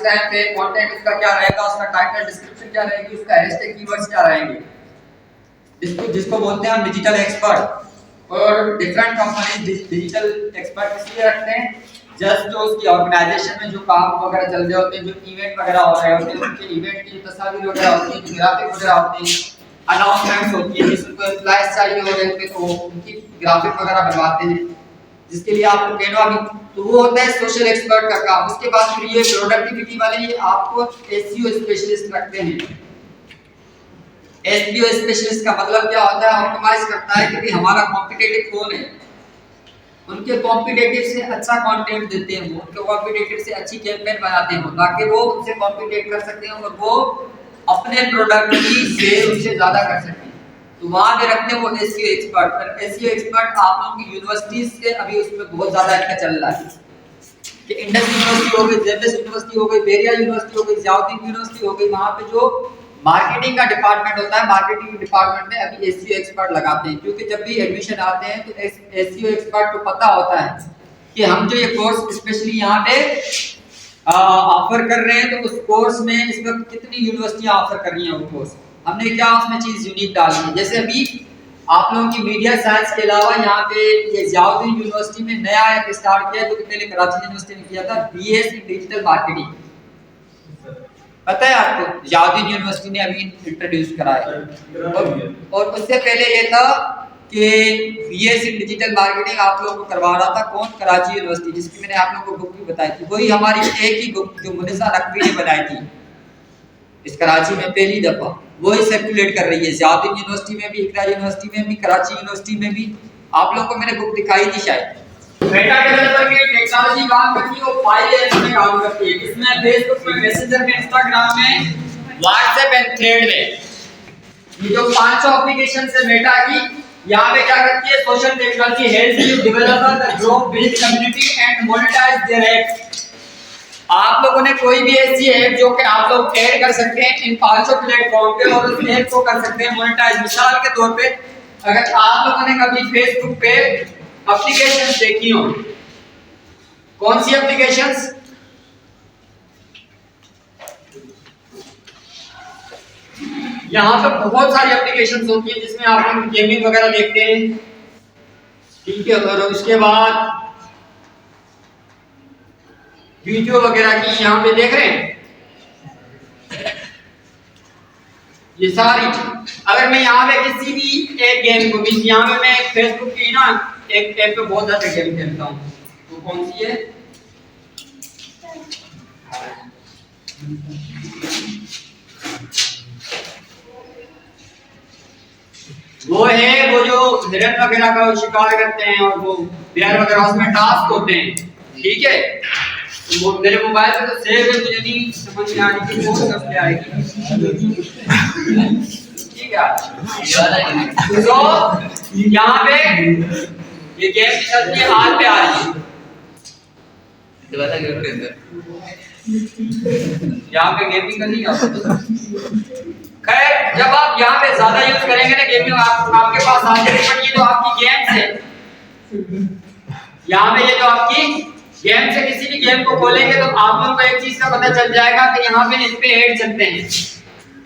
Time पे content उसका क्या रहेगा, उसका टाइटल डिस्क्रिप्शन क्या रहेगी, उसका हैशटैग कीवर्ड्स क्या रहेंगे, जिसको बोलते हैं हम डिजिटल एक्सपर्ट। और डिफरेंट कंपनीज डिजिटल एक्सपर्ट इसलिए रखते हैं जस्ट जो उसकी ऑर्गेनाइजेशन में जो काम वगैरह चल रहे होते हैं, जो इवेंट वगैरह हो रहे होते हैं, उनके इवेंट की तस्वीर वगैरह होती है, जो ग्राफिक वगैरह होते हैं, अनाउंसमेंट्स होती है, जिसको एम्प्लॉयज चाहिए हो रहे हैं तो उनकी ग्राफिक वगैरह बनवाते हैं, जिसके लिए आपको कैनवा भी, तो वो होता है सोशल एक्सपर्ट का काम। उसके बाद फिर ये प्रोडक्टिविटी वाले ये आपको एसईओ स्पेशलिस्ट रखते हैं। एसईओ स्पेशलिस्ट का मतलब क्या होता है, ऑप्टिमाइज करता है कि भाई हमारा कॉम्पिटिटिव कौन है, उनके कॉम्पिटिटिव से अच्छा कंटेंट देते हैं, वो उनके कॉम्पिटिटिव से अच्छी कैंपेन बनाते हैं ताकि वो उनसे कॉम्पिटिट कर सकते हैं और वो अपने प्रोडक्ट की सेल उससे ज्यादा कर सकते हैं। तो वहां पे रखते हैं वो एसईओ एक्सपर्ट। पर एसईओ एक्सपर्ट आप लोगों की यूनिवर्सिटीज से अभी उसमें बहुत ज्यादा अच्छा चल रहा है कि इंडस यूनिवर्सिटी हो गई, जेएमएस यूनिवर्सिटी हो गई, बेरिया यूनिवर्सिटी हो गई, जियाउद्दीन यूनिवर्सिटी हो गई, वहां पे जो मार्केटिंग का डिपार्टमेंट होता है, मार्केटिंग डिपार्टमेंट में अभी एसईओ एक्सपर्ट लगाते हैं, क्योंकि जब भी एडमिशन आते हैं तो एसईओ एक्सपर्ट को पता होता है कि हम जो ये कोर्स स्पेशली यहाँ पे ऑफर कर रहे हैं, तो उस कोर्स में इस वक्त कितनी यूनिवर्सिटियां ऑफर कर रही हैं वो कोर्स, हमने क्या उसमें चीज यूनिक डाली है। जैसे अभी आप लोगों की मीडिया साइंस के अलावा यहाँ पे ये जियाउद्दीन यूनिवर्सिटी में नया एक स्टार्ट किया, जो कि पहले कराची यूनिवर्सिटी में किया था, बीएस इन डिजिटल मार्केटिंग। पता है आपको, जियाउद्दीन यूनिवर्सिटी ने अभी इंट्रोड्यूस कराया। और उससे पहले ये था कि बीएस इन डिजिटल मार्केटिंग आप लोगों को करवा रहा था कौन, कराची यूनिवर्सिटी, जिसकी मैंने आप लोगों को बुक भी बताई थी। वही हमारी एक ही बुक जो मुनिसा नकवी ने बनाई थी इस कराची में पहली दफा, वही सर्कुलेट कर रही है जियाउद्दीन यूनिवर्सिटी में भी, इकरा यूनिवर्सिटी में भी, कराची यूनिवर्सिटी में भी। आप लोगों को मैंने बुक दिखाई थी शायद। मेटा डेवलपर की टेक्नोलॉजी काम करती है, वो फाइल ऐप्स में काम करती है, इसमें फेसबुक में, मैसेंजर में, इंस्टाग्राम में, व्हाट्सएप एंड थ्रेड में। ये जो 500 एप्लीकेशन है मेटा की, यहाँ पे क्या करती है, social technology helps you developer the grow build community and monetise their app. आप लोगों ने कोई भी ऐसी ऐप जो कि आप लोग ऐड कर सकते हैं इन 500 प्लेटफॉर्म पे और उस ऐप को कर सकते हैं मोनेटाइज। मिसाल के तौर पे अगर आप लोगों ने कभी फेसबुक पे एप्लीकेशंस देखी हो, कौन सी एप्लीकेशंस, यहाँ पे बहुत सारी एप्लीकेशंस होती है जिसमें आप लोग गेमिंग वगैरह देखते हैं, ठीक है, और उसके बाद वीडियो वगैरह की यहाँ पे देख रहे हैं ये सारी। अगर मैं यहाँ पे किसी भी एक गेम को भी, यहाँ पे मैं फेसबुक की ना एक ऐप पे बहुत ज्यादा गेम खेलता हूँ, तो कौन सी है, वो है वो जो हिरन वगैरह का शिकार करते हैं और वो बेयर वगैरह उसमें टास्क होते हैं, ठीक है। तो वो मेरे मोबाइल पे तो सेव है, मुझे नहीं समझ में आ रही कि कौन कब से आएगी, ठीक है। तो यहाँ पे ये गेम की चलती है, आज पे आ रही है गेम के अंदर, यहाँ पे गेमिंग करनी है। खैर जब आप यहाँ पे ज्यादा यूज करेंगे ना गेमिंग, आपके पास आ जाएगी तो आपकी गेम्स है, यहाँ पे ये जो आपकी गेम से किसी भी गेम को खोलेंगे तो आप लोगों को एक चीज का पता चल जाएगा कि यहाँ पे इस पे ऐड चलते हैं।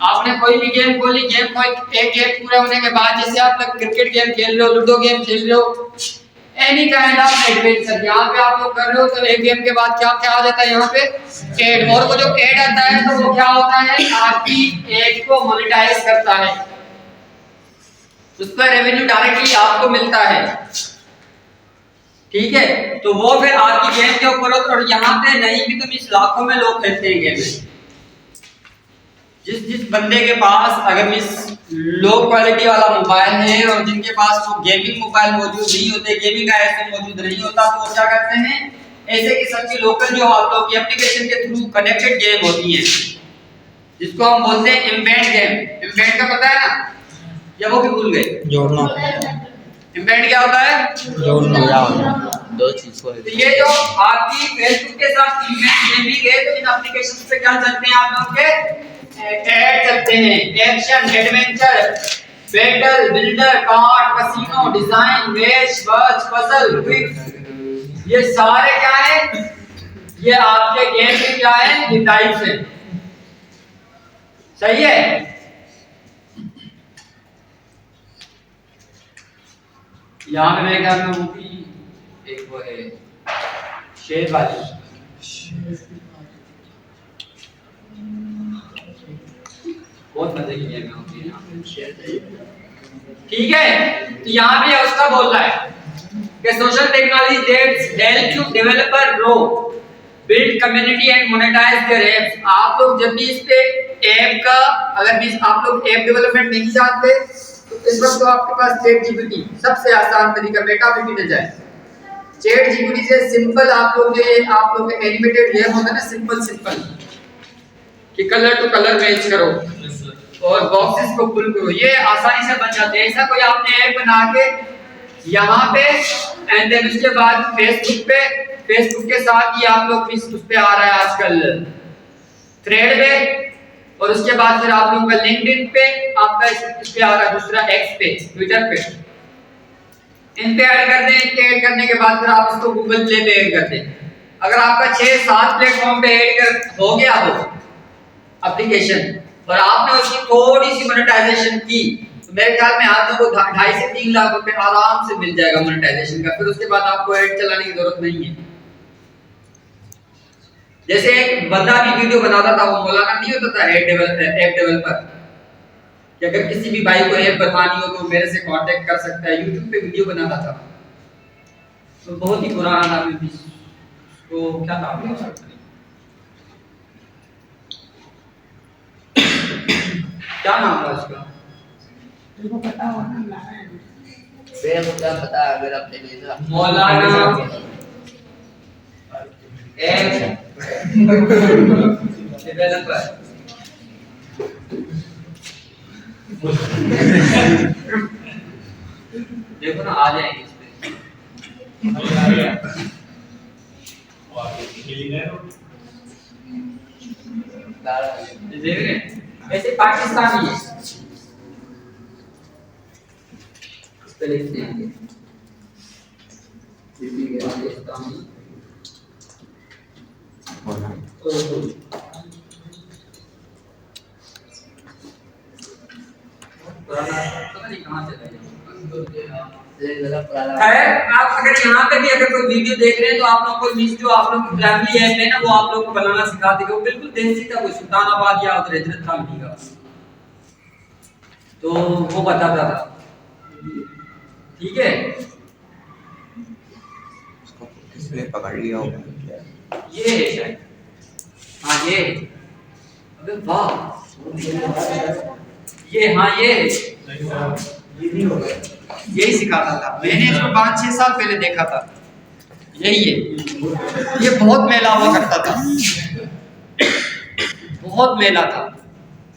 आपने कोई भी गेम खोली, गेम को एक गेम पूरा होने के बाद, जैसे आप लोग क्रिकेट गेम खेल रहे हो, लूडो गेम खेल रहे हो, एनी काइंड ऑफ एडवेंचर यहाँ पे आप लोग कर रहे हो, तो एक गेम के बाद क्या क्या आ जाता है यहाँ पे ऐड, और वो जो ऐड आता है तो वो क्या होता है, आपकी ऐड को मोनेटाइज करता है, उस पर रेवेन्यू डायरेक्टली आपको मिलता है, ठीक है। तो वो फिर आपकी गेम के ऊपर होता है। और यहाँ पे नहीं भी तो 20 लाखों में लोग खेलते हैं गेम, जिस बंदे के पास अगर लो क्वालिटी वाला मोबाइल है और जिनके पास वो गेमिंग मोबाइल मौजूद नहीं होते, गेमिंग का ऐसे मौजूद नहीं होता, तो वो क्या करते हैं, ऐसे किस्म की लोकल जो आप लोग की एप्लीकेशन के थ्रू कनेक्टेड गेम होती है, जिसको हम बोलते हैं एम्बेड गेम। एम्बेड का पता है ना, या वो भी भूल गए, जोड़ना। एम्बेड क्या होता है, जोड़ना, दो चीज को। तो ये जो आपकी फेसबुक के साथ एम्बेड गेमिंग है, तो इन एप्लीकेशन पे क्या चलते हैं, आप लोग के ऐड चलते हैं, action, adventure, battle, builder, card, casino, design, match, बच, पजल, क्विक, ये सारे क्या है, ये आपके गेम के क्या है, ये टाइप्स है, सही है। यहाँ पे मेरे ख्याल में वो भी एक वो है शेर वाली, बहुत मजे की गेम होती है यहाँ पे। ठीक है, तो यहाँ पे उसका बोल रहा है कि social technology that's help to developer grow build community and monetise their apps. आप लोग जब भी इस पे ऐप का, अगर भी आप लोग ऐप डेवलपमेंट नहीं जानते तो इस वक्त तो आपके पास चैट जीपीटी सबसे आसान तरीका, बेटा भी मिल जाए। चैट जीपीटी से सिंपल आप लोग के एनिमेटेड गेम होता है ना, सिंपल कि कलर टू कलर मैच करो और बॉक्सेस को फुल करो, ये आसानी से बन जाते हैं। ऐसा कोई आपने ऐप बना के यहाँ पे एंड देन उसके बाद फेसबुक के साथ ही आप लोग उस पे आ रहा है आजकल थ्रेड पे, और उसके बाद फिर आप लोगों का लिंक्डइन पे, आपका इस पे आ रहा है दूसरा एक्स पे, ट्विटर पे, इन पे ऐड कर दें। इनके ऐड करने के बाद फिर आप इसको गूगल प्ले पे ऐड कर दें। अगर आपका 6-7 प्लेटफॉर्म पे ऐड कर हो गया वो एप्लीकेशन और आपने उसकी थोड़ी सी मोनेटाइजेशन की तो मेरे ख्याल में आप लोगों को 2.5 से 3 लाख रुपए आराम से मिल जाएगा मोनेटाइजेशन का। फिर उसके बाद आपको ऐड चलाने की जरूरत नहीं है। जैसे एक बंदा भी वीडियो बनाता था, वो मौलाना नहीं होता था ऐप डेवलपर, कि अगर किसी भी भाई को ऐप बनवानी हो तो मेरे से कांटेक्ट कर सकता है। यूट्यूब पे वीडियो बनाता था, तो बहुत ही पुराना नाम है, तो क्या नाम है, क्या नाम था उसका, तुमको पता हो ना? मेरे को क्या पता, अगर आपने भेजा मौलाना डेवलपर। देखो ना, आ जाएंगे इस पे। देख रहे हैं, वैसे पाकिस्तानी है, इस पे लिख देंगे पाकिस्तानी। आप अगर यहाँ पे भी अगर कोई वीडियो देख रहे हैं तो आप लोग को जो आप लोग फैमिली ऐप है ना, वो आप लोग को बनाना सिखा देगा। वो बिल्कुल देसी था, वो सुल्तानाबाद या उधर हजरत खान की का, तो वो बताता था। ठीक है, किसने पकड़ लिया होगा, ये है शायद, हाँ ये, अबे वाह, ये हाँ ये यही सिखाता था। मैंने इसको 5-6 साल पहले देखा था, यही है। ये बहुत मेला हुआ करता था, बहुत मेला था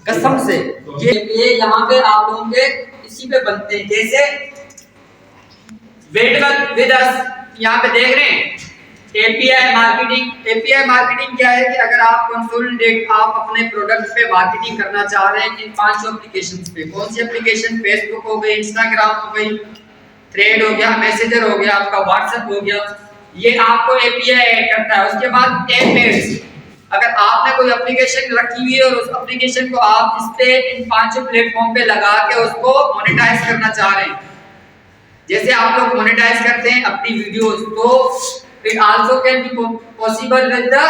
कसम से। ये यहाँ पे आप लोगों के इसी पे बनते हैं, जैसे वेट विद अस यहाँ पे देख रहे हैं। एपीआई मार्केटिंग क्या है कि अगर आप कंसोलिडेट आप अपने प्रोडक्ट पे मार्केटिंग करना चाह रहे हैं इन 5 एप्लीकेशंस पे, कौन सी एप्लीकेशन, फेसबुक हो गई, इंस्टाग्राम हो गई, थ्रेड हो गया, मैसेंजर हो गया, आपका व्हाट्सएप हो गया, ये आपको एपीआई ऐड करता है। उसके बाद ऐप एड्स, अगर आपने कोई एप्लीकेशन रखी हुई है और उस एप्लीकेशन को आप इस पे इन 5 प्लेटफॉर्म पे लगा के उसको मोनेटाइज करना चाह रहे हैं, जैसे आप लोग मोनेटाइज करते हैं अपनी वीडियोस, तो it also can be possible with the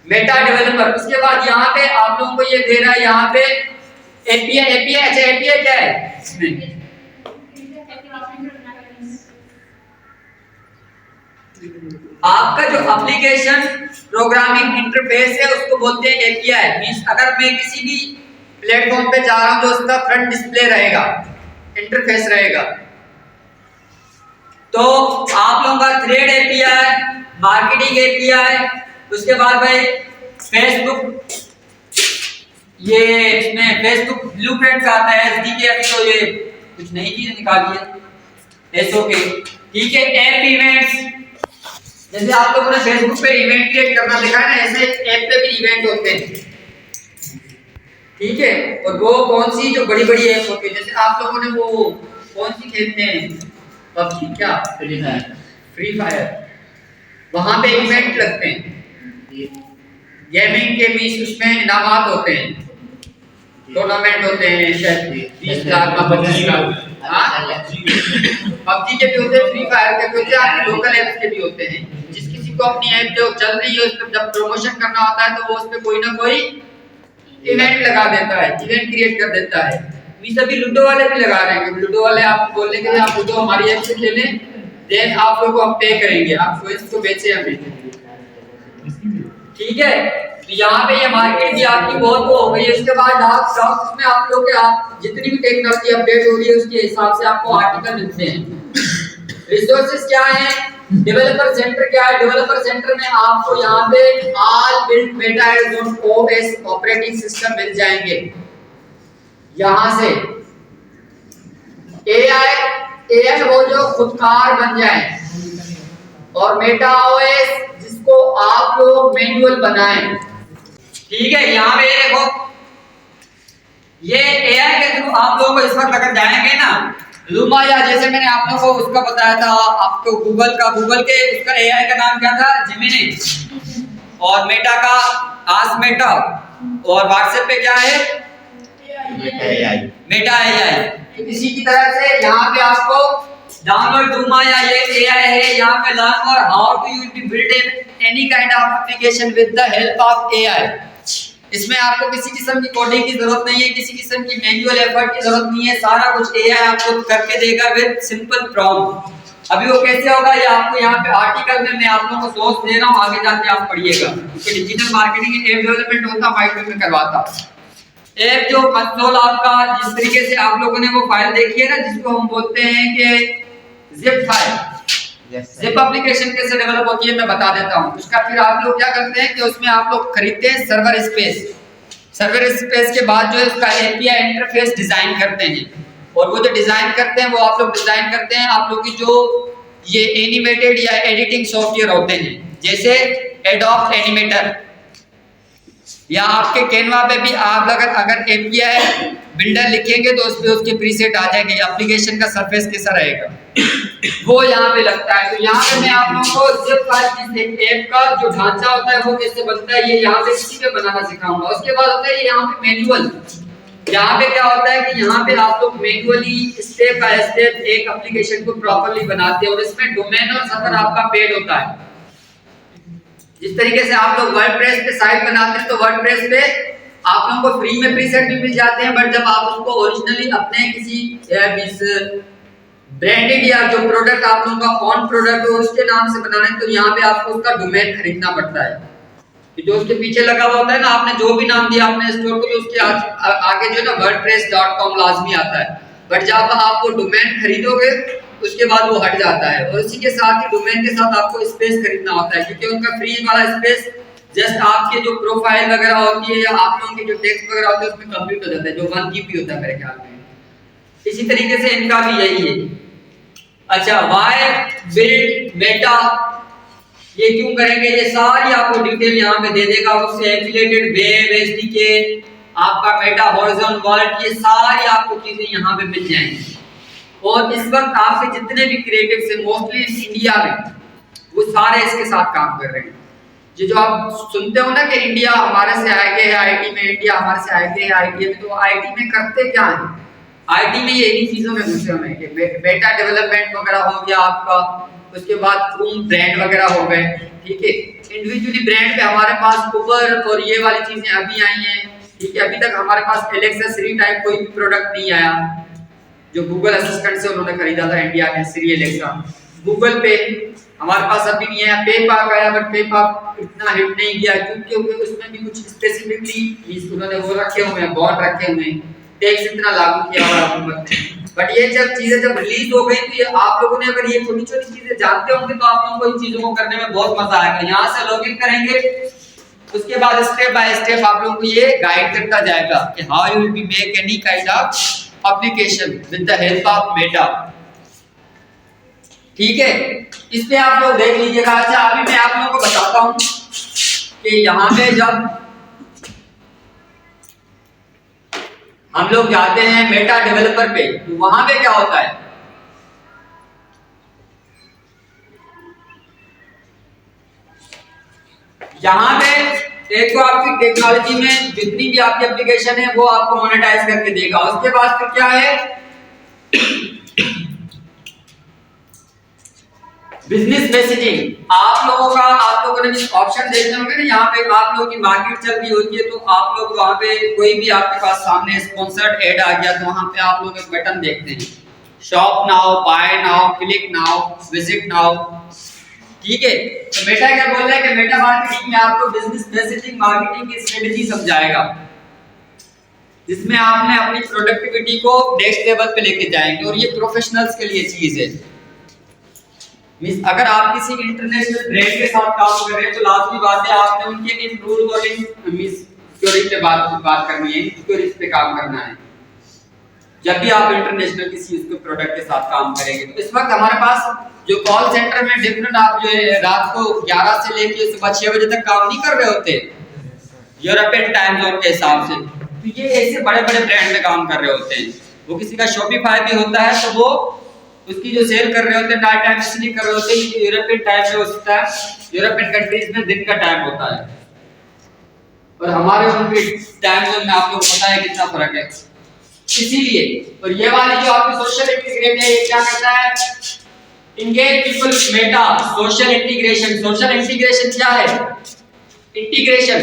meta developer। उसके बाद यहाँ पे आप लोगों को ये दे रहा है, यहाँ पे API अच्छा API क्या है इसमें, आपका जो एप्लीकेशन प्रोग्रामिंग इंटरफेस है उसको बोलते हैं API। मींस अगर मैं किसी भी प्लेटफॉर्म पे जा रहा हूँ जो उसका फ्रंट डिस्प्ले रहेगा, इंटरफेस रहेगा, तो आप लोगों का थ्रेड एपीआई, मार्केटिंग एपीआई, उसके बाद भाई फेसबुक, ये इसमें फेसबुक ब्लूप्रिंट्स आता है, एसडीके, अभी तो ये कुछ नई चीज निकाली है, एसओके। ठीक है, ऐप इवेंट्स, जैसे आप लोगों ने फेसबुक पे इवेंट क्रिएट करना देखा है ना, ऐसे ऐप पे भी इवेंट होते हैं। ठीक है, और वो कौन सी जो बड़ी बड़ी ऐप होती है, जैसे आप लोगों ने वो कौन सी खेलते हैं पबजी, क्या फ्री फायर, वहां पे इवेंट लगते हैं, गेमिंग के मींस उसमें इनामात होते हैं, टूर्नामेंट होते हैं, शायद 20 लाख का 25 लाख, हाँ पबजी के भी होते हैं, फ्री फायर के भी होते हैं, आपके लोकल ऐप्स के भी होते हैं। जिस किसी को अपनी ऐप जो चल रही है उस पर जब प्रमोशन करना होता है तो वो उस पर कोई ना कोई इवेंट लगा देता है, इवेंट क्रिएट कर देता है। ये सभी लूडो वाले भी लगा रहे हैं, लूडो वाले आपको बोलने के लिए आप लूडो हमारी ऐप से खेलें, देन आप लोगों को हम पे करेंगे, आप इसको बेचे हमें, ठीक है। तो यहाँ पे ये मार्केट भी आपकी बहुत वो हो गई है। इसके बाद आप में आप लोग के आप जितनी भी टेक्नोलॉजी अपडेट हो रही है उसके हिसाब से आपको आर्टिकल मिलते हैं। रिसोर्सेज क्या है, डेवलपर सेंटर क्या है, डेवलपर सेंटर में आपको यहाँ पे all built Meta Age OS operating system मिल जाएंगे। यहाँ से एआई वो जो खुदकार बन जाए, और मेटा ओएस जिसको आप लोग मैनुअल बनाएं, ठीक है। यहाँ पे देखो ये एआई के थ्रू आप लोगों को इस वक्त अगर जाएंगे ना लूमा, या जैसे मैंने आप लोगों को उसका बताया था आपको गूगल के उसका एआई का नाम क्या था, जेमिनी, और मेटा का आस्क मेटा, और व्हाट्सएप पे क्या है मेटा एआई। इसी की तरह से यहाँ पे आपको डाउनलोड लूमा या ये एआई है, यहाँ पे लर्न और how to you be build any kind of application with the help of AI. इसमें आपको किसी किस्म की कोडिंग की जरूरत नहीं है, किसी किस्म की मैनुअल एफर्ट की जरूरत नहीं है, सारा कुछ एआई आपको करके देगा विद सिंपल प्रॉम्प्ट। अभी वो कैसे होगा ये आपको यहाँ पे आर्टिकल में मैं आप लोगों को सोच दे रहा हूँ, आगे जाके आप पढ़िएगा। क्योंकि डिजिटल मार्केटिंग ऐप डेवलपमेंट होता माइक्रो में करवाता। ऐप जो कंसोल आपका जिस तरीके से आप लोगों ने वो फाइल देखी है ना जिसको हम बोलते हैं कि जिप फाइल, जिप एप्लीकेशन कैसे डेवलप होती है मैं बता देता हूँ। उसका फिर आप लोग क्या करते हैं कि उसमें आप लोग खरीदते हैं सर्वर स्पेस, सर्वर स्पेस के बाद जो है उसका एपीआई इंटरफेस डिजाइन करते हैं, और वो जो डिजाइन करते हैं वो आप लोग डिजाइन करते हैं आप लोग की जो ये एनिमेटेड या एडिटिंग सॉफ्टवेयर होते हैं जैसे एडोब एनिमेटर, या आपके कैनवा पे भी आप अगर एपीआई बिल्डर लिखेंगे तो उस पे उसके प्रीसेट आ जाएंगे, एप्लीकेशन का सरफेस कैसा रहेगा वो यहाँ पे लगता है। तो यहाँ पे मैं आप लोगों को जिप फाइल ऐप का जो ढांचा होता है वो कैसे बनता है ये यहाँ पे किसी पे बनाना सिखाऊंगा। उसके बाद होता है यहाँ पे मैनुअल, यहाँ पे क्या होता है कि यहाँ पे आप लोग मैनुअली स्टेप बाय स्टेप एक एप्लीकेशन को प्रॉपर्ली बनाते हैं, और इसमें डोमेन और सर्वर आपका पेड होता है। जिस तरीके से आप लोग वर्डप्रेस पे साइट बनाते हैं तो वर्डप्रेस पे आप लोगों को फ्री में प्रीसेट भी मिल जाते हैं, बट जब आप उसको ओरिजिनली अपने किसी ब्रांडेड या जो प्रोडक्ट आप लोगों का ऑन प्रोडक्ट हो उसके नाम से बनाना है तो यहाँ पे आपको उसका डोमेन खरीदना पड़ता है। जो उसके पीछे लगा हुआ होता है ना, आपने जो भी नाम दिया अपने स्टोर को, तो उसके आगे जो है ना wordpress.com लाजमी आता है, बट जब आप वो डोमेन खरीदोगे उसके बाद वो हट जाता है। और इसी के साथ ही डोमेन के साथ आपको स्पेस खरीदना होता है, क्योंकि उनका फ्री वाला स्पेस जस्ट आपके जो प्रोफाइल वगैरह होती है या आप लोगों के जो टेक्स्ट वगैरह होते हैं उसमें कंप्लीट हो जाता है, जो 1 GB होता है मेरे ख्याल में। इसी तरीके से इनका भी यही है। अच्छा, वाई बिल्ड मेटा ये क्यों करेंगे, ये सारी आपको डिटेल यहाँ पे दे देगा। उससे एफिलिएटेड वेब एसडीके, आपका मेटा हॉरिजॉन वर्ल्ड, ये सारी आपको चीजें यहाँ पे मिल जाएंगी। और इस वक्त आपके जितने भी क्रिएटिव से मोस्टली इंडिया में वो सारे इसके साथ काम कर रहे हैं। ये जो आप सुनते हो ना कि इंडिया हमारे से आगे है आईटी में, इंडिया हमारे से आगे है आईटी में, तो आईटी में करते क्या है, आईटी में ये इन्हीं चीजों में घुसे हुए हैं कि बेटा डेवलपमेंट वगैरह हो गया आपका, उसके बाद क्रूम ब्रांड वगैरह हो गए, ठीक है। इंडिविजुअली ब्रांड पे हमारे पास उबर और ये वाली चीजें अभी आई हैं, ठीक है। अभी तक हमारे पास एलेक्सा सिरी टाइप कोई भी प्रोडक्ट नहीं आया, जो गूगल असिस्टेंट से उन्होंने खरीदा था इंडिया में, सिरी एलेक्सा। गूगल पे हमारे पास अभी नहीं है, पेपाल आया बट पेपाल इतना हिट नहीं किया क्योंकि उसमें भी कुछ स्पेसिफिकली उन्होंने वो रखे हुए हैं, बॉन्ड रखे हुए हैं, टैक्स इतना लागू किया हुआ हुकूमत ने। बट ये जब चीजें जब रिलीज हो गई तो ये आप लोगों ने अगर ये छोटी छोटी चीजें जानते होंगे तो आप लोगों को इन चीजों को करने में बहुत मजा आएगा। यहाँ से लॉगिन करेंगे, उसके बाद स्टेप बाय स्टेप आप लोगों को ये गाइड करता जाएगा कि how you will be make any kind of application with the help of Meta, ठीक है। इस पे आप लोग देख लीजिएगा। अच्छा, अभी मैं आप लोगों को बताता हूँ कि यहाँ पे जब हम लोग जाते हैं मेटा डेवलपर पे तो वहां पे क्या होता है, यहाँ पे एक तो आपकी टेक्नोलॉजी में जितनी भी आपकी एप्लीकेशन है वो आपको मोनेटाइज करके देगा। उसके बाद फिर क्या है, बिजनेस मैसेजिंग। आप लोगों ने भी ऑप्शन देखते होंगे ना, यहाँ पे आप लोगों की मार्केट चल रही होती है तो आप लोग वहाँ पे कोई भी आपके पास सामने स्पॉन्सर्ड एड आ गया तो वहाँ पे आप लोग एक बटन देखते हैं, shop now, buy now, click now, visit now. ठीक है, तो मेटा क्या बोल रहा है कि मेटा मार्केटिंग में आपको बिजनेस मैसेजिंग मार्केटिंग की स्ट्रेटजी समझाएगा, जिसमें आपने अपनी प्रोडक्टिविटी को नेक्स्ट लेवल पे लेके जाएंगे। और ये प्रोफेशनल्स के लिए चीज है। मींस अगर आप किसी इंटरनेशनल ब्रांड के साथ काम कर रहे हैं तो लाजमी बात है आपने उनके इन रूल और इन मींस सिक्योरिटी पे बात करनी है, सिक्योरिटी पे काम करना है जब भी आप इंटरनेशनल किसी उसके प्रोडक्ट के साथ काम करेंगे। तो इस वक्त हमारे पास जो कॉल सेंटर में डिफरेंट आप जो रात को 11 से लेके सुबह 6 बजे तक काम नहीं कर रहे होते यूरोपियन टाइम जोन के हिसाब से, तो ये ऐसे बड़े बड़े ब्रांड में काम कर रहे होते हैं। वो किसी का शॉपिफाई भी होता है तो वो उसकी जो सेल कर रहे होते हैं नाइट टाइम इसलिए कर रहे होते हैं कि यूरोपियन टाइम में होता है, यूरोपियन कंट्रीज में दिन का टाइम होता है और हमारे उनके टाइम जोन में आप लोगों को पता है कितना फर्क है। इसीलिए और ये वाली जो आपकी सोशल इंटीग्रेशन है ये क्या करता है, engage people with Meta social integration. Social integration क्या है, इंटीग्रेशन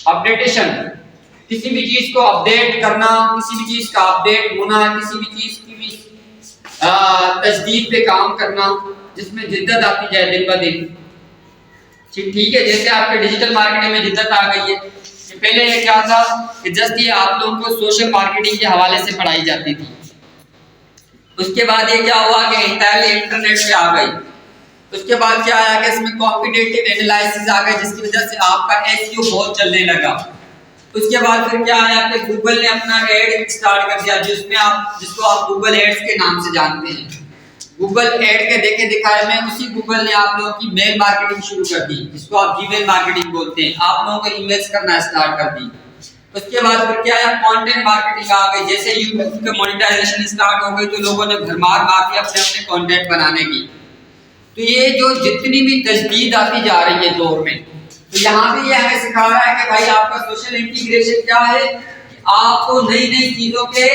अपडेटेशन, किसी भी चीज को अपडेट करना, किसी भी चीज का अपडेट होना, किसी भी चीज की भी तजदीद पे काम करना जिसमें जिद्दत आती जाए दिन ब दिन। ठीक है, जैसे आपके डिजिटल मार्केटिंग में जिद्दत आ गई है कि पहले ये क्या था कि जस्ट ये आप लोगों को सोशल मार्केटिंग के हवाले से पढ़ाई जाती थी, उसके बाद ये क्या हुआ कि इंटायरली इंटरनेट पे आ गई, उसके बाद क्या आया कि इसमें कॉम्पिटिटिव एनालिसिस आ गए जिसकी वजह से आपका एसईओ बहुत चलने लगा। उसके बाद फिर क्या आया कि गूगल ने अपना एड स्टार्ट कर दिया जिसको आप गूगल एड्स के नाम से जानते हैं। गूगल एड के देखे दिखाए में उसी गूगल ने आप लोगों की मेल मार्केटिंग शुरू कर दी जिसको आप जीमेल मार्केटिंग बोलते हैं, आप लोगों को ईमेल्स करना स्टार्ट कर दी। उसके बाद फिर क्या है, कंटेंट मार्केटिंग आ गई, जैसे यूट्यूब पे मोनेटाइजेशन स्टार्ट हो गई तो लोगों ने भरमार मार अपने अपने कंटेंट बनाने की। तो ये जो जितनी भी तजदीद आती जा रही है दौर में, तो यहाँ पे ये हमें सिखा रहा है कि भाई आपका सोशल इंटीग्रेशन क्या है, आपको नई नई चीजों के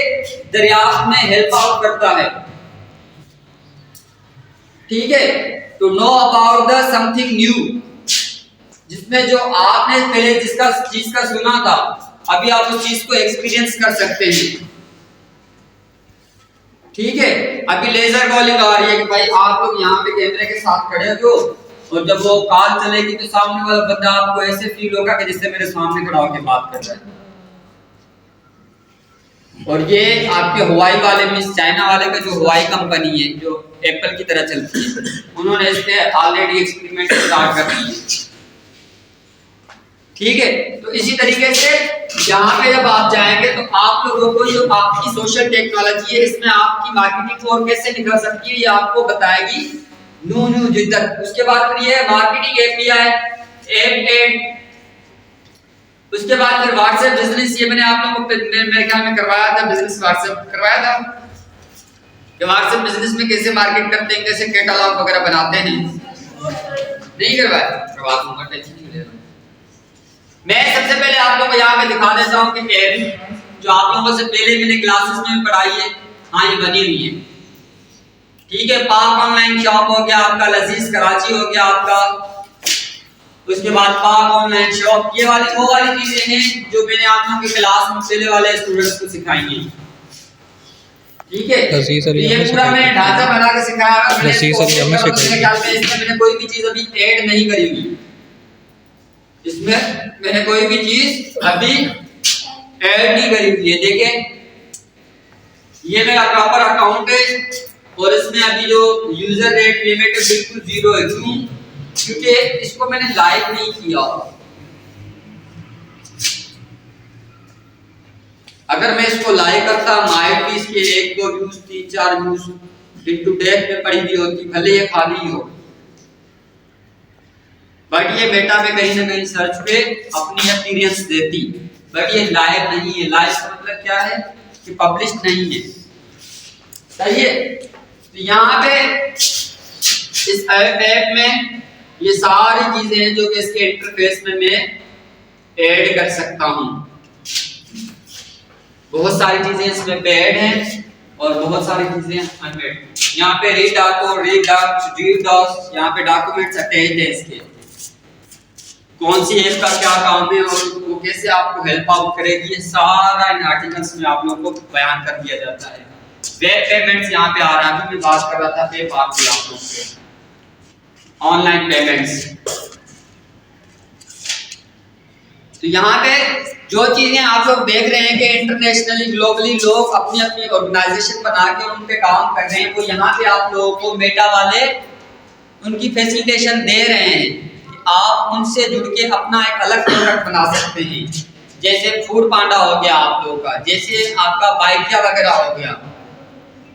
दरियाफ्त में हेल्प आउट करता है। ठीक है, तो know about the something new, जिसमें जो आपने पहले जिसका चीज का सुना था अभी आप उस चीज को एक्सपीरियंस कर सकते हैं। ठीक है, अभी लेजर कॉलिंग आ रही है कि भाई आप लोग यहाँ पे कैमरे के साथ खड़े हो और जब वो कॉल चलेगी तो सामने वाला बंदा आपको ऐसे फील होगा कि जैसे मेरे सामने खड़ा होकर बात कर रहा है। और ये आपके हवाई वाले में चाइना वाले का जो हवाई कंपनी है जो एप्पल की तरह चलती है, उन्होंने इस पे ऑलरेडी एक्सपेरिमेंट स्टार्ट कर दिए। ठीक है, तो इसी तरीके से यहाँ पे जब आप जाएंगे तो आप लोगों को जो आपकी सोशल टेक्नोलॉजी है इसमें आपकी मार्केटिंग और कैसे निकल सकती है ये आपको बताएगी न्यू जिद्दत। उसके बाद फिर ये मार्केटिंग एपीआई एड, उसके बाद फिर व्हाट्सएप बिजनेस, ये मैंने आप लोगों को मेरे ख्याल में करवाया था, बिजनेस व्हाट्सएप करवाया था कि व्हाट्सएप बिजनेस में कैसे मार्केट करते हैं, कैसे कैटलॉग वगैरह बनाते हैं। नहीं करवाया, करवा दूंगा, टेंशन नहीं लेना। मैं सबसे पहले आप लोगों को यहाँ पे दिखा देता हूँ कि एड जो आप लोगों से पहले मैंने क्लासेस में पढ़ाई है, हाँ ये बनी हुई है। ठीक है, पाक ऑनलाइन शॉप हो गया आपका, लजीज कराची हो गया आपका, उसके बाद पाक ऑनलाइन शॉप, ये वाली वो वाली चीजें हैं जो मैंने आप लोगों की क्लास में पहले वाले स्टूडेंट्स को सिखाई हैं। ठीक है, तो ये पूरा मैंने ढांचा बना के सिखाया। मैंने कोई भी चीज अभी ऐड नहीं करी हुई, इसमें मैंने कोई भी चीज अभी ऐड नहीं करी हुई है। देखें, ये मेरा प्रॉपर अकाउंट है और इसमें अभी जो यूजर रेट लिमिट है बिल्कुल 0 है। क्यों? क्योंकि इसको मैंने लाइव नहीं किया। अगर मैं इसको लाइव करता माइट भी इसके 1-2 व्यूज 3-4 व्यूज इनटू डेथ में पड़ी हुई होती, भले ये खाली हो, बट ये मेटा में कहीं ना कहीं सर्च पे अपनी अपीयरेंस देती, बट ये लाइव नहीं है। लाइव का मतलब क्या है कि पब्लिश नहीं है। सही है, तो यहाँ पे इस ऐप में ये सारी चीजें हैं जो कि इसके इंटरफेस में मैं ऐड कर सकता हूँ। बहुत सारी चीजें इसमें पे ऐड हैं और बहुत सारी चीजें अनएड। यहाँ पे रीड डाको, रीड डॉक्स, रीड डॉक्स, यहाँ पे डॉक्यूमेंट्स अटैच है इसके, कौन सी ऐप का क्या काम है और वो कैसे आपको हेल्प आउट करेगी, ये सारा इन आर्टिकल्स में आप लोगों को बयान कर दिया जाता है। वेब पेमेंट्स यहाँ पे आ रहा है, अभी मैं बात कर रहा था पेपाल की, आप लोग के ऑनलाइन पेमेंट्स। तो यहाँ पे जो चीजें आप लोग देख रहे हैं कि इंटरनेशनली ग्लोबली लोग अपनी अपनी ऑर्गेनाइजेशन बना के उन पे काम कर रहे हैं, वो यहाँ पे आप लोगों को मेटा वाले उनकी फैसिलिटेशन दे रहे हैं कि आप उनसे जुड़ के अपना एक अलग प्रोडक्ट बना सकते हैं। जैसे फूड पांडा हो गया आप लोगों का, जैसे आपका बाइकिया वगैरह हो गया,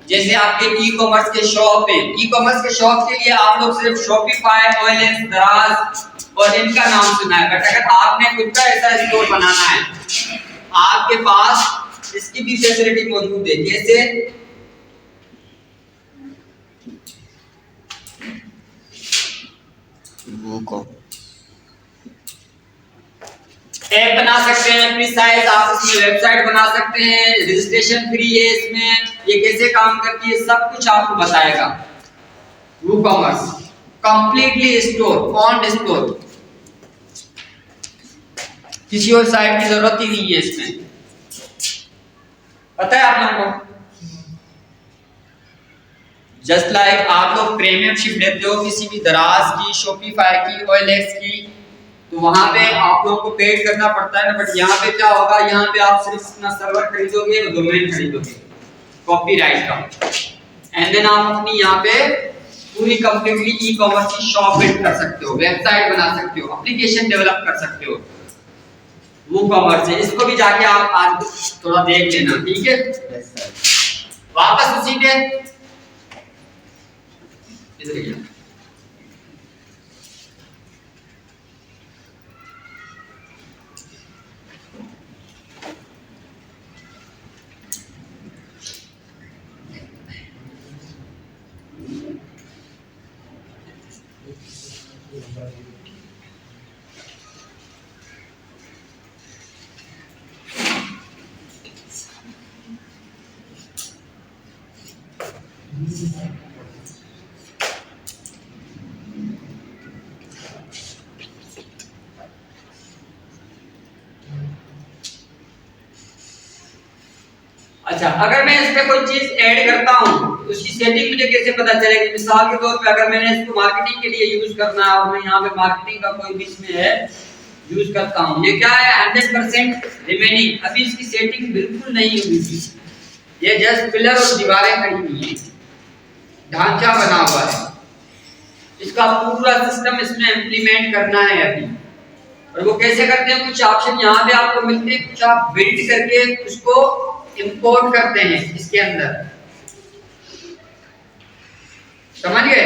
जैसे आपके ई कॉमर्स के शॉप है, ई कॉमर्स के शॉप के लिए आप लोग सिर्फ शॉपिफाई, OLX, दराज और इनका नाम सुना है, बट अगर आपने खुद का ऐसा स्टोर बनाना है, आपके पास इसकी भी फैसिलिटी मौजूद है। जैसे ऐप बना सकते हैं अपनी साइज, आप इसमें वेबसाइट बना सकते हैं, रजिस्ट्रेशन फ्री है इसमें, ये कैसे काम करती है सब कुछ आपको बताएगा। WooCommerce completely store, font store, किसी और साइट की जरूरत ही नहीं है इसमें, पता है आप लोगों को। जस्ट लाइक आप लोग प्रीमियमशिप लेते हो किसी भी दराज की, शॉपिफाई की, OLX की, तो वहां पे आप लोगों को पेड करना पड़ता है ना, बट यहाँ पे क्या होगा, यहाँ पे आप सिर्फ अपना सर्वर खरीदोगे, डोमेन खरीदोगे कॉपीराइट का, एंड देन आप अपनी यहाँ पे पूरी कंप्लीटली ई कॉमर्स की शॉप बिल्ड कर सकते हो, वेबसाइट बना सकते हो, एप्लीकेशन डेवलप कर सकते हो। वो कॉमर्स है, इसको भी जाके आप आज थोड़ा देख लेना, ठीक है। वापस उसी पे इधर अच्छा, अगर मैं इस पे कोई चीज ऐड करता हूँ तो उसकी सेटिंग मुझे कैसे पता चलेगी। मिसाल के तौर पे अगर मैंने इसको मार्केटिंग के लिए यूज करना है और मैं यहाँ पे मार्केटिंग का कोई बीच में है यूज करता हूँ, ये क्या है 100% रिमेनिंग, अभी इसकी सेटिंग बिल्कुल नहीं हुई थी, ये जस्ट पिलर और दीवारें खड़ी हुई है, ढांचा बना हुआ है, इसका पूरा सिस्टम इसमें इम्प्लीमेंट करना है अभी। और वो कैसे करते हैं, कुछ ऑप्शन यहाँ पे आपको मिलते हैं, कुछ आप बिल्ड करके उसको इंपोर्ट करते हैं इसके अंदर, समझ गए।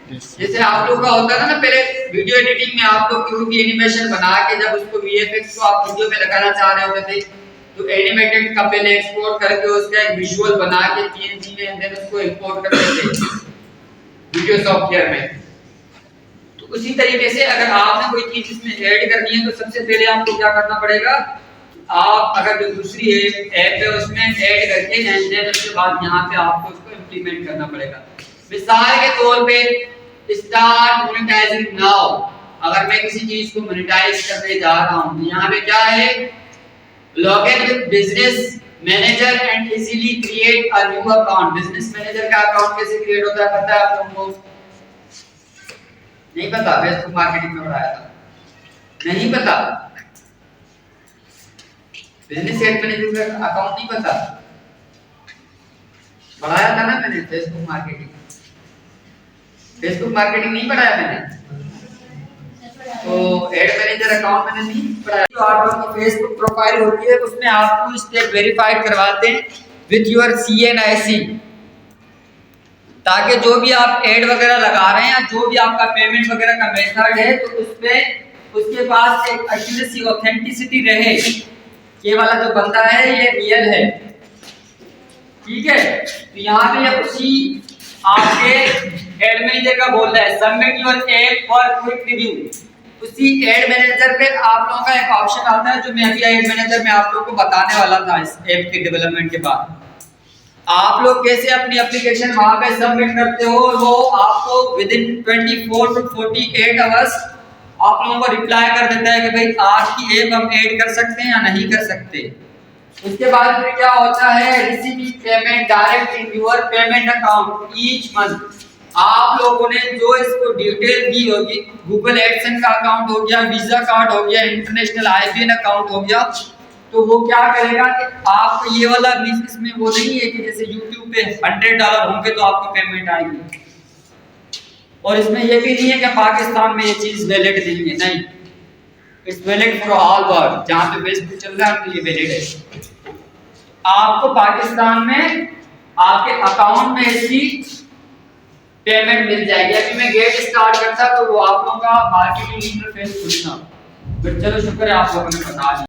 जैसे आप लोग का होता था ना पहले वीडियो एडिटिंग में, आप लोग कोई भी एनिमेशन बना के जब उसको VFX को आप वीडियो में लगाना चाह रहे होते थे तो एनिमेटेड का पहले एक्सपोर्ट करके उसका एक विजुअल बना के PNG में एंड देन उसको इंपोर्ट करते थे वीडियो सॉफ्टवेयर में। तो उसी तरीके से अगर आपने कोई चीज इसमें ऐड करनी है तो सबसे पहले आपको क्या करना पड़ेगा, आप अगर जो दूसरी ऐप है उसमें ऐड करके एंड देन उसके बाद यहाँ पे आपको उसको इम्प्लीमेंट करना पड़ेगा। मिसाल के तौर पे स्टार्ट मोनेटाइजिंग नाउ, अगर मैं किसी चीज को मोनेटाइज करने जा रहा हूँ, यहाँ पे क्या है, log in with business manager and easily create a new account. Business manager का अकाउंट कैसे क्रिएट होता है पता है आप लोगों को? नहीं पता? फेसबुक मार्केटिंग में पढ़ाया था, नहीं पता? बिजनेस एड मैनेजर का अकाउंट नहीं पता? पढ़ाया था ना मैंने फेसबुक मार्केटिंग। फेसबुक मार्केटिंग नहीं पढ़ाया मैंने, तो एड मैनेजर अकाउंट मैंने नहीं पढ़ाया। जो आपकी फेसबुक प्रोफाइल होती है उसमें आपको स्टेप वेरीफाइड करवाते हैं विद योर CNIC, ताकि जो भी आप एड वगैरह लगा रहे हैं या जो भी आपका पेमेंट वगैरह का मेथड है तो उसमें उसके पास एक एक्यूरेसी, ऑथेंटिसिटी रहे, ये वाला जो बंदा है ये रियल है, ठीक है। तो यहाँ पे उसी आपके एड मैनेजर का बोल रहा है submit your app for quick review. उसी एड मैनेजर पे आप लोगों का एक ऑप्शन आता है जो मैं अभी एड मैनेजर में आप लोगों को बताने वाला था इस ऐप के डेवलपमेंट के बाद। आप लोग कैसे अपनी एप्लीकेशन वहां पे सबमिट करते हो, वो आपको विद इन 24 टू 48 आवर्स आप लोगों को रिप्लाई कर देता है कि भाई आपकी ऐप हम ऐड कर सकते हैं या नहीं कर सकते। उसके बाद फिर क्या होता है, receiving payment direct in your payment account each month. आप लोगों ने जो इसको डिटेल दी होगी, गूगल एडसेंस का अकाउंट हो गया, वीजा कार्ड हो गया, इंटरनेशनल आईबीएन अकाउंट हो गया, तो वो क्या करेगा कि आपको ये वाला इसमें वो नहीं है कि जैसे YouTube पे $100 होंगे तो आपको पेमेंट आएगी, और इसमें ये भी नहीं है कि पाकिस्तान में ये चीज वैलिड नहीं है, नहीं, it's valid for all world. जहां पे फेसबुक चल रहा है तो ये वैलिड है। आपको पाकिस्तान में आपके अकाउंट में इसकी पेमेंट मिल जाएगी। अभी मैं गेट स्टार्ट करता तो वो आप लोगों का मार्केटिंग इंटरफेस खुलना। फिर चलो शुक्र है आप लोगों ने बता दिया।